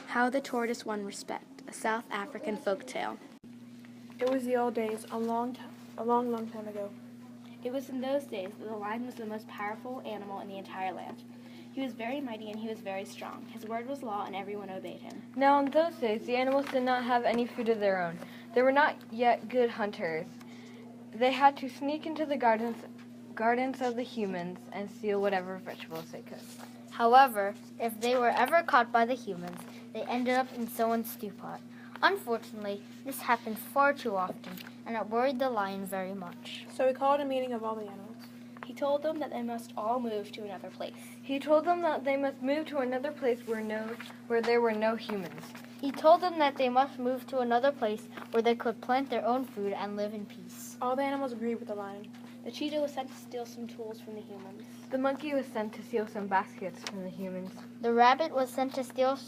How the Tortoise Won Respect, a South African folk tale. It was the old days, a long time ago. It was in those days that the lion was the most powerful animal in the entire land. He was very mighty and he was very strong. His word was law and everyone obeyed him. Now in those days, the animals did not have any food of their own. They were not yet good hunters. They had to sneak into the gardens of the humans and steal whatever vegetables they could. However, if they were ever caught by the humans, they ended up in someone's stew pot. Unfortunately, this happened far too often, and it worried the lion very much. So he called a meeting of all the animals. He told them that they must all move to another place. He told them that they must move to another place where there were no humans. He told them that they must move to another place where they could plant their own food and live in peace. All the animals agreed with the lion. The cheetah was sent to steal some tools from the humans. The monkey was sent to steal some baskets from the humans. The rabbit was sent to steal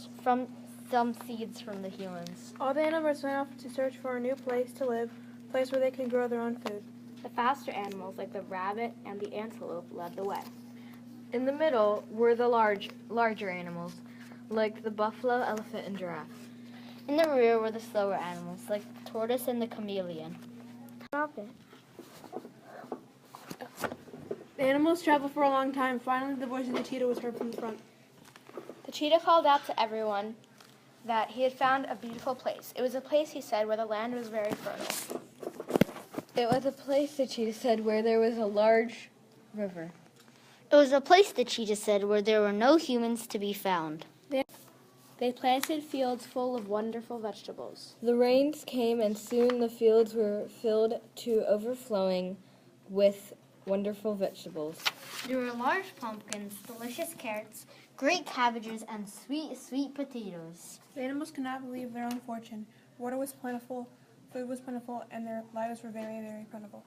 some seeds from the humans. All the animals went off to search for a new place to live, a place where they could grow their own food. The faster animals, like the rabbit and the antelope, led the way. In the middle were the larger animals, like the buffalo, elephant, and giraffe. In the rear were the slower animals, like the tortoise and the chameleon. Stop it. The animals traveled for a long time. Finally, the voice of the cheetah was heard from the front. The cheetah called out to everyone that he had found a beautiful place. It was a place, he said, where the land was very fertile. It was a place, the cheetah said, where there was a large river. It was a place, the cheetah said, where there were no humans to be found. They planted fields full of wonderful vegetables. The rains came, and soon the fields were filled to overflowing with wonderful vegetables. There were large pumpkins, delicious carrots, great cabbages, and sweet, sweet potatoes. The animals could not believe their own fortune. Water was plentiful, food was plentiful, and their lives were very, very plentiful.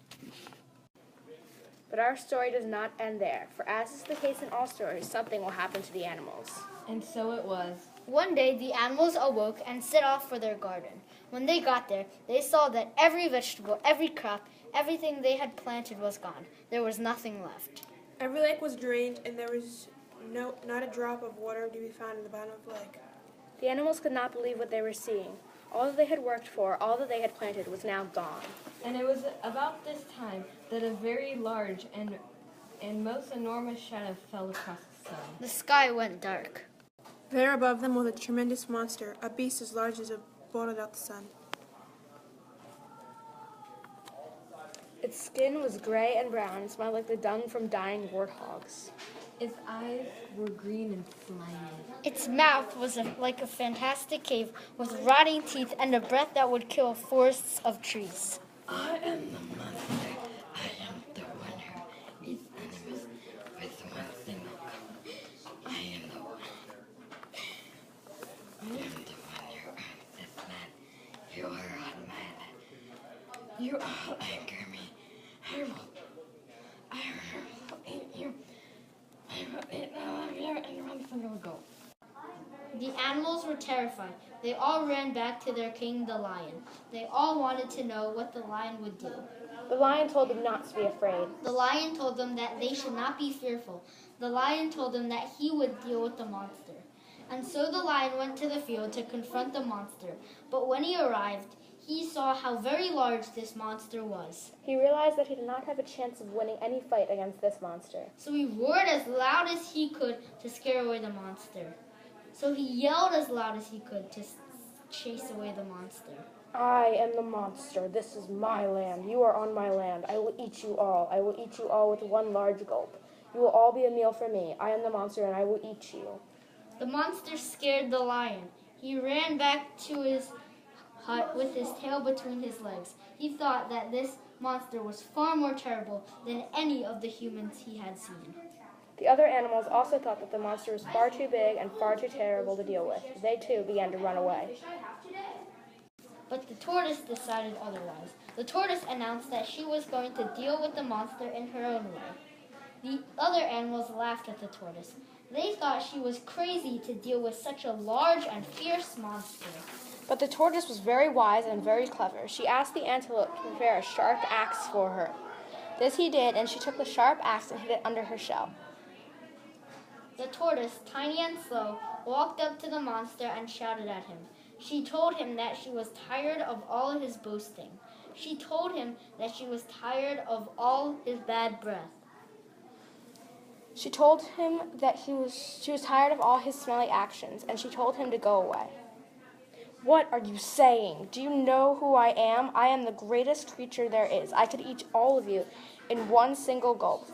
But our story does not end there, for as is the case in all stories, something will happen to the animals. And so it was. One day, the animals awoke and set off for their garden. When they got there, they saw that every vegetable, every crop, everything they had planted was gone. There was nothing left. Every lake was drained, and there was not a drop of water to be found in the bottom of the lake. The animals could not believe what they were seeing. All that they had worked for, all that they had planted, was now gone. And it was about this time that a very large and most enormous shadow fell across the sun. The sky went dark. There above them was a tremendous monster, a beast as large as it blotted out the sun. Its skin was gray and brown and smelled like the dung from dying warthogs. Its eyes were green and slimy. Its mouth was like a fantastic cave with rotting teeth and a breath that would kill forests of trees. I am the monster. I am the one who eats animals with one single cup. I am the one. I am the one who owns this land. You are on my land. You all anger me. I will eat you. I will eat all of you in one single go. The animals were terrified. They all ran back to their king, the lion. They all wanted to know what the lion would do. The lion told them not to be afraid. The lion told them that they should not be fearful. The lion told them that he would deal with the monster. And so the lion went to the field to confront the monster. But when he arrived, he saw how very large this monster was. He realized that he did not have a chance of winning any fight against this monster. So he roared as loud as he could to scare away the monster. So he yelled as loud as he could to chase away the monster. I am the monster. This is my land. You are on my land. I will eat you all. I will eat you all with one large gulp. You will all be a meal for me. I am the monster and I will eat you. The monster scared the lion. He ran back to his hut with his tail between his legs. He thought that this monster was far more terrible than any of the humans he had seen. The other animals also thought that the monster was far too big and far too terrible to deal with. They too began to run away. But the tortoise decided otherwise. The tortoise announced that she was going to deal with the monster in her own way. The other animals laughed at the tortoise. They thought she was crazy to deal with such a large and fierce monster. But the tortoise was very wise and very clever. She asked the antelope to prepare a sharp axe for her. This he did, and she took the sharp axe and hid it under her shell. The tortoise, tiny and slow, walked up to the monster and shouted at him. She told him that she was tired of all his boasting. She told him that she was tired of all his bad breath. She told him that she was tired of all his smelly actions, and she told him to go away. What are you saying? Do you know who I am? I am the greatest creature there is. I could eat all of you in one single gulp.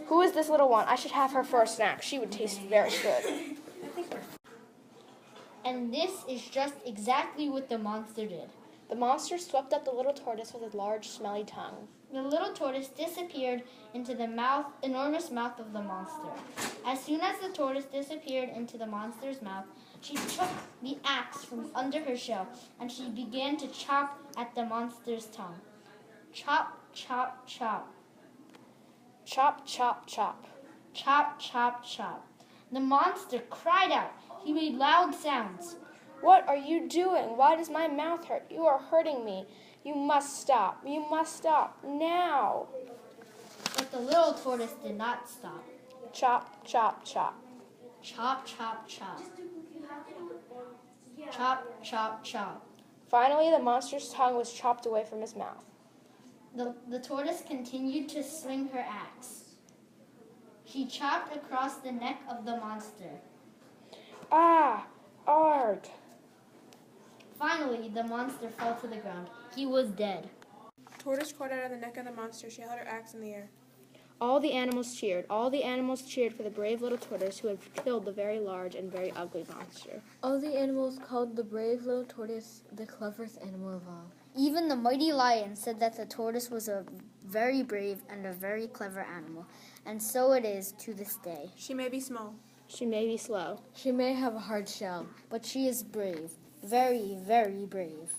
Who is this little one? I should have her for a snack. She would taste very good. And this is just exactly what the monster did. The monster swept up the little tortoise with a large, smelly tongue. The little tortoise disappeared into the enormous mouth of the monster. As soon as the tortoise disappeared into the monster's mouth, she took the axe from under her shell and she began to chop at the monster's tongue. Chop, chop, chop. Chop, chop, chop. Chop, chop, chop. The monster cried out. He made loud sounds. What are you doing? Why does my mouth hurt? You are hurting me. You must stop. You must stop. Now. But the little tortoise did not stop. Chop, chop, chop. Chop, chop, chop. Chop, chop, chop. Finally, the monster's tongue was chopped away from his mouth. The tortoise continued to swing her axe. She chopped across the neck of the monster. Ah, arg. Finally, the monster fell to the ground. He was dead. Tortoise crawled out of the neck of the monster. She held her axe in the air. All the animals cheered. All the animals cheered for the brave little tortoise who had killed the very large and very ugly monster. All the animals called the brave little tortoise the cleverest animal of all. Even the mighty lion said that the tortoise was a very brave and a very clever animal, and so it is to this day. She may be small. She may be slow. She may have a hard shell, But she is brave, very, very brave.